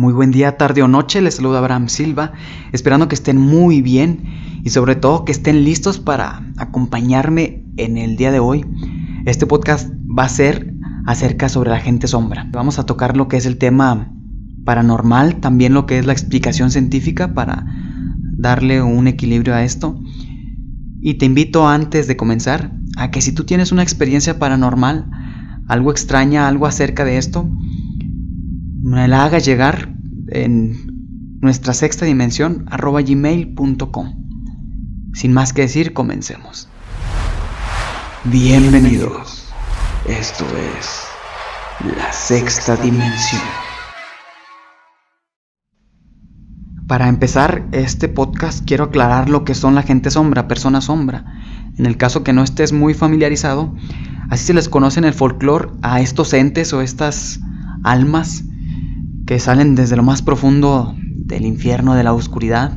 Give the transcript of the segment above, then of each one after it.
Muy buen día, tarde o noche, les saluda Abraham Silva, esperando que estén muy bien y sobre todo que estén listos para acompañarme en el día de hoy. Este podcast va a ser acerca sobre la gente sombra. Vamos a tocar lo que es el tema paranormal, también lo que es la explicación científica para darle un equilibrio a esto. Y te invito antes de comenzar a que si tú tienes una experiencia paranormal, algo extraña, algo acerca de esto, me la hagas llegar en nuestra sexta dimensión @gmail.com. Sin más que decir, comencemos. Bienvenidos. Esto es la sexta dimensión. Para empezar este podcast quiero aclarar lo que son la gente sombra, persona sombra. En el caso que no estés muy familiarizado, así se les conoce en el folclore a estos entes o estas almas que salen desde lo más profundo del infierno, de la oscuridad.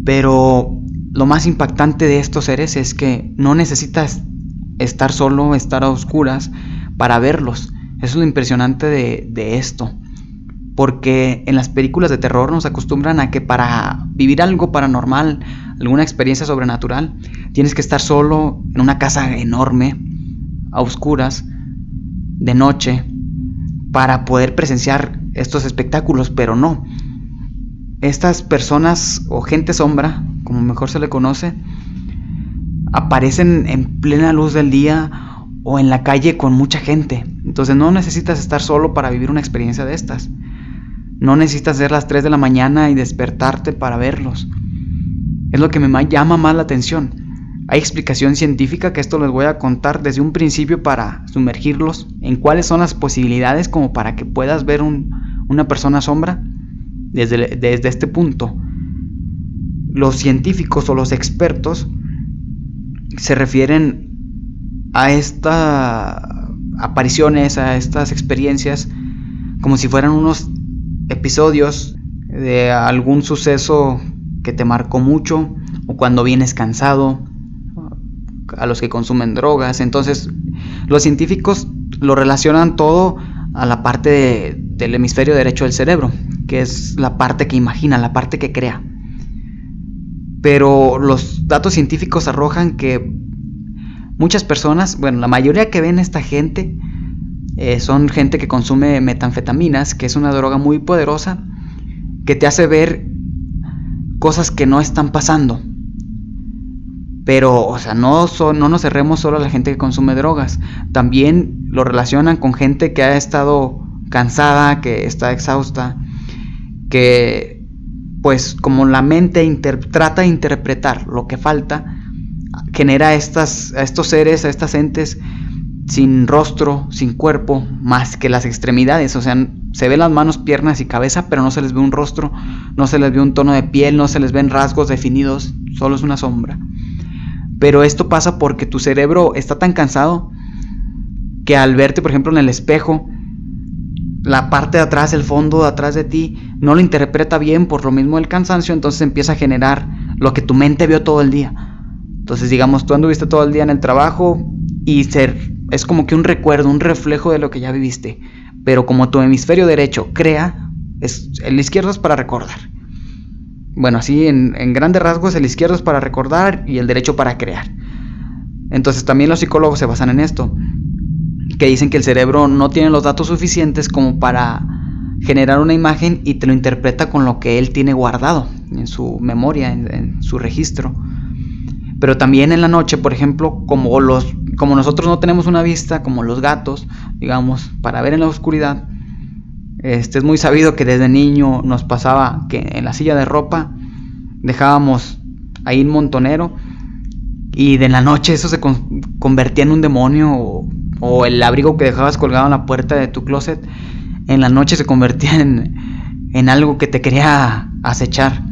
Pero lo más impactante de estos seres es que no necesitas estar solo, estar a oscuras para verlos. Eso es lo impresionante de esto. Porque en las películas de terror nos acostumbran a que para vivir algo paranormal, alguna experiencia sobrenatural, tienes que estar solo en una casa enorme, a oscuras, de noche, para poder presenciar estos espectáculos, pero no. Estas personas o gente sombra, como mejor se le conoce, aparecen en plena luz del día o en la calle con mucha gente. Entonces no necesitas estar solo para vivir una experiencia de estas. No necesitas ser las 3 de la mañana y despertarte para verlos. Es lo que me llama más la atención. Hay explicación científica que esto les voy a contar desde un principio para sumergirlos en cuáles son las posibilidades como para que puedas ver una persona sombra desde este punto. Los científicos o los expertos se refieren a estas apariciones, a estas experiencias, como si fueran unos episodios de algún suceso que te marcó mucho, o cuando vienes cansado, a los que consumen drogas. Entonces los científicos lo relacionan todo a la parte del hemisferio derecho del cerebro, que es la parte que imagina, la parte que crea. Pero los datos científicos arrojan que muchas personas, bueno, la mayoría que ven esta gente son gente que consume metanfetaminas, que es una droga muy poderosa que te hace ver cosas que no están pasando. Pero, o sea, no nos cerremos solo a la gente que consume drogas. También lo relacionan con gente que ha estado cansada, que está exhausta, que pues como la mente trata de interpretar lo que falta, genera a estos seres, a estas entes sin rostro, sin cuerpo, más que las extremidades. O sea, se ven las manos, piernas y cabeza, pero no se les ve un rostro, no se les ve un tono de piel, no se les ven rasgos definidos, solo es una sombra. Pero esto pasa porque tu cerebro está tan cansado que al verte, por ejemplo, en el espejo, la parte de atrás, el fondo de atrás de ti, no lo interpreta bien por lo mismo del cansancio. Entonces empieza a generar lo que tu mente vio todo el día. Entonces, digamos, tú anduviste todo el día en el trabajo y es como que un recuerdo, un reflejo de lo que ya viviste. Pero como tu hemisferio derecho crea, el izquierdo es para recordar. Bueno, así en grandes rasgos, el izquierdo es para recordar y el derecho para crear. Entonces también los psicólogos se basan en esto, que dicen que el cerebro no tiene los datos suficientes como para generar una imagen y te lo interpreta con lo que él tiene guardado en su memoria, en su registro. Pero también en la noche, por ejemplo, como nosotros no tenemos una vista como los gatos, digamos, para ver en la oscuridad, es muy sabido que desde niño nos pasaba que en la silla de ropa dejábamos ahí un montonero y de la noche eso se convertía en un demonio, o el abrigo que dejabas colgado en la puerta de tu closet en la noche se convertía en algo que te quería acechar.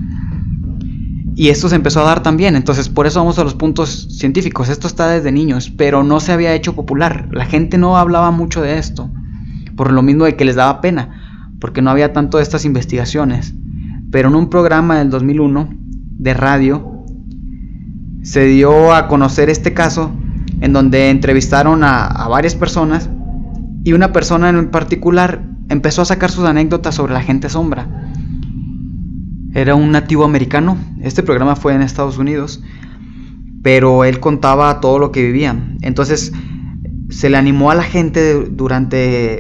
Y esto se empezó a dar también. Entonces por eso vamos a los puntos científicos. Esto está desde niños, pero no se había hecho popular. La gente no hablaba mucho de esto, por lo mismo de que les daba pena, porque no había tanto de estas investigaciones. Pero en un programa del 2001 de radio se dio a conocer este caso, en donde entrevistaron a varias personas, y una persona en particular empezó a sacar sus anécdotas sobre la gente sombra. Era un nativo americano. Este programa fue en Estados Unidos, pero él contaba todo lo que vivía. Entonces se le animó a la gente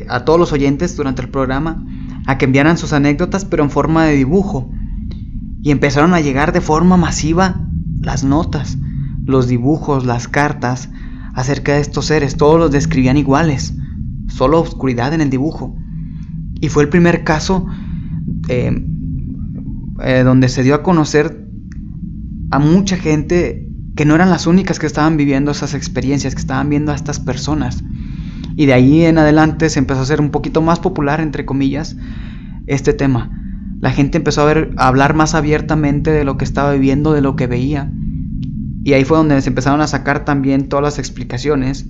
a todos los oyentes durante el programa a que enviaran sus anécdotas, pero en forma de dibujo. Y empezaron a llegar de forma masiva las notas, los dibujos, las cartas acerca de estos seres. Todos los describían iguales, solo oscuridad en el dibujo. Y fue el primer caso donde se dio a conocer a mucha gente que no eran las únicas que estaban viviendo esas experiencias, que estaban viendo a estas personas. Y de ahí en adelante se empezó a hacer un poquito más popular, entre comillas, este tema. La gente empezó a hablar más abiertamente de lo que estaba viviendo, de lo que veía. Y ahí fue donde se empezaron a sacar también todas las explicaciones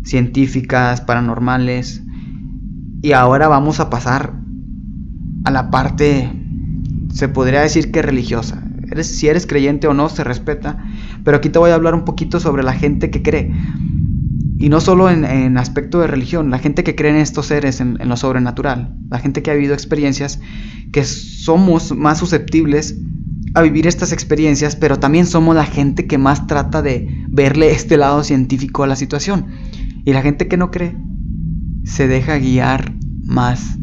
científicas, paranormales. Y ahora vamos a pasar a la parte, se podría decir que religiosa. Si eres creyente o no, se respeta. Pero aquí te voy a hablar un poquito sobre la gente que cree. Y no solo en aspecto de religión, la gente que cree en estos seres, en lo sobrenatural. La gente que ha vivido experiencias, que somos más susceptibles a vivir estas experiencias, pero también somos la gente que más trata de verle este lado científico a la situación. Y la gente que no cree se deja guiar más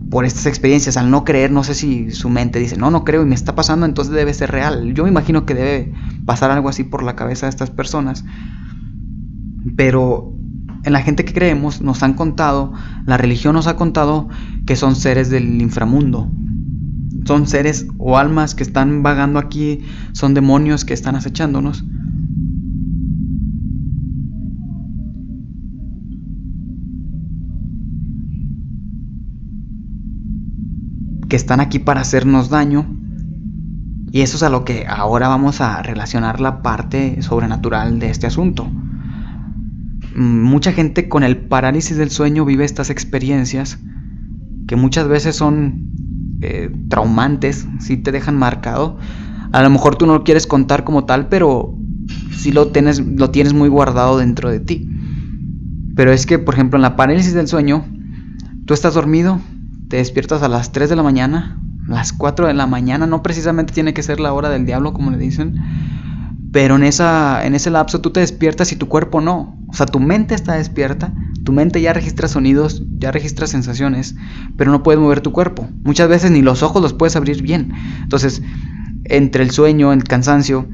por estas experiencias. Al no creer, no sé si su mente dice, no creo y me está pasando, entonces debe ser real. Yo me imagino que debe pasar algo así por la cabeza de estas personas. Pero en la gente que creemos nos han contado, la religión nos ha contado que son seres del inframundo. Son seres o almas que están vagando aquí, son demonios que están acechándonos. Que están aquí para hacernos daño. Y eso es a lo que ahora vamos a relacionar la parte sobrenatural de este asunto. Mucha gente con el parálisis del sueño vive estas experiencias que muchas veces son traumantes, sí te dejan marcado. A lo mejor tú no lo quieres contar como tal, pero sí lo tienes muy guardado dentro de ti. Pero es que, por ejemplo, en la parálisis del sueño, tú estás dormido, te despiertas a las 3 de la mañana, las 4 de la mañana, no precisamente tiene que ser la hora del diablo como le dicen, pero en ese lapso tú te despiertas y tu cuerpo no. O sea, tu mente está despierta, tu mente ya registra sonidos, ya registra sensaciones, pero no puedes mover tu cuerpo. Muchas veces ni los ojos los puedes abrir bien. Entonces, entre el sueño, el cansancio,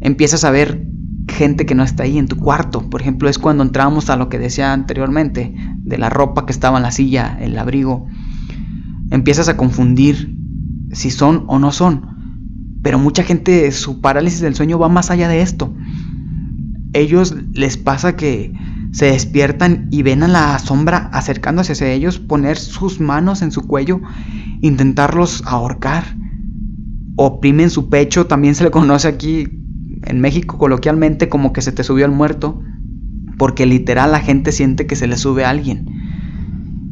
empiezas a ver gente que no está ahí en tu cuarto. Por ejemplo, es cuando entramos a lo que decía anteriormente, de la ropa que estaba en la silla, el abrigo. Empiezas a confundir si son o no son. Pero mucha gente, su parálisis del sueño va más allá de esto. Ellos les pasa que se despiertan y ven a la sombra acercándose hacia ellos, poner sus manos en su cuello, intentarlos ahorcar. Oprimen su pecho, también se le conoce aquí en México coloquialmente como que se te subió el muerto, porque literal la gente siente que se le sube a alguien.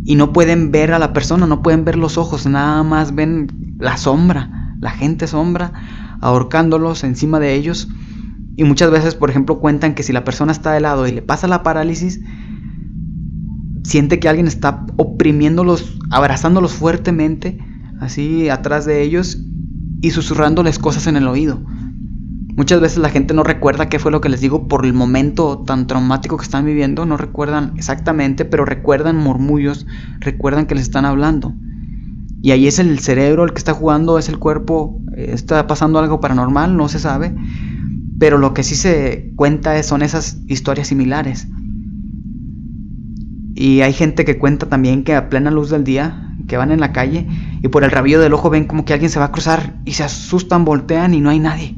Y no pueden ver a la persona, no pueden ver los ojos, nada más ven la sombra. La gente sombra, ahorcándolos encima de ellos. Y muchas veces, por ejemplo, cuentan que si la persona está de lado y le pasa la parálisis, siente que alguien está oprimiéndolos, abrazándolos fuertemente, así atrás de ellos, y susurrándoles cosas en el oído. Muchas veces la gente no recuerda qué fue lo que les digo por el momento tan traumático que están viviendo. No recuerdan exactamente, pero recuerdan murmullos, recuerdan que les están hablando. Y ahí es el cerebro el que está jugando, es el cuerpo, está pasando algo paranormal, no se sabe. Pero lo que sí se cuenta son esas historias similares. Y hay gente que cuenta también que a plena luz del día, que van en la calle y por el rabillo del ojo ven como que alguien se va a cruzar y se asustan, voltean y no hay nadie.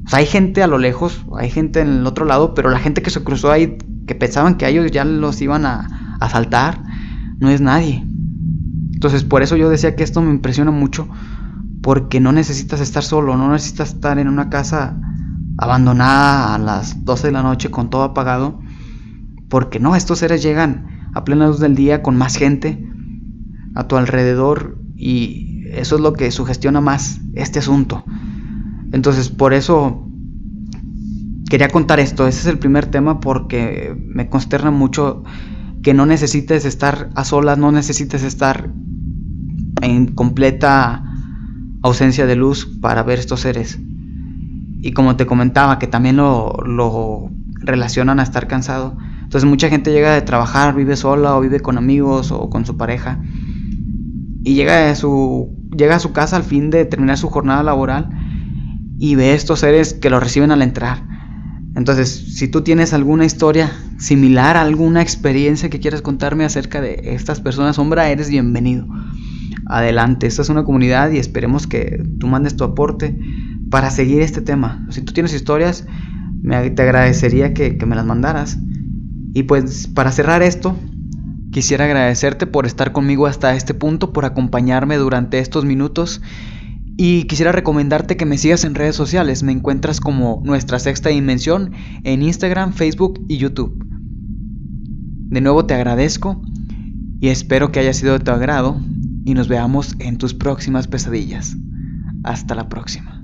O sea, hay gente a lo lejos, hay gente en el otro lado, pero la gente que se cruzó ahí, que pensaban que a ellos ya los iban a asaltar, no es nadie. Entonces por eso yo decía que esto me impresiona mucho, porque no necesitas estar solo, no necesitas estar en una casa abandonada a las 12 de la noche con todo apagado, porque no, estos seres llegan a plena luz del día con más gente a tu alrededor y eso es lo que sugestiona más este asunto. Entonces por eso quería contar esto, ese es el primer tema porque me consterna mucho que no necesites estar a solas, no necesites estar en completa ausencia de luz para ver estos seres. Y como te comentaba, que también lo relacionan a estar cansado. Entonces mucha gente llega de trabajar, vive sola o vive con amigos o con su pareja, y llega a su casa al fin de terminar su jornada laboral y ve estos seres que lo reciben al entrar. Entonces, si tú tienes alguna historia similar, alguna experiencia que quieras contarme acerca de estas personas sombra, eres bienvenido. Adelante, esta es una comunidad y esperemos que tú mandes tu aporte para seguir este tema. Si tú tienes historias, te agradecería que me las mandaras. Y pues para cerrar esto, quisiera agradecerte por estar conmigo hasta este punto, por acompañarme durante estos minutos, y quisiera recomendarte que me sigas en redes sociales. Me encuentras como Nuestra Sexta Dimensión en Instagram, Facebook y YouTube. De nuevo te agradezco y espero que haya sido de tu agrado y nos veamos en tus próximas pesadillas. Hasta la próxima.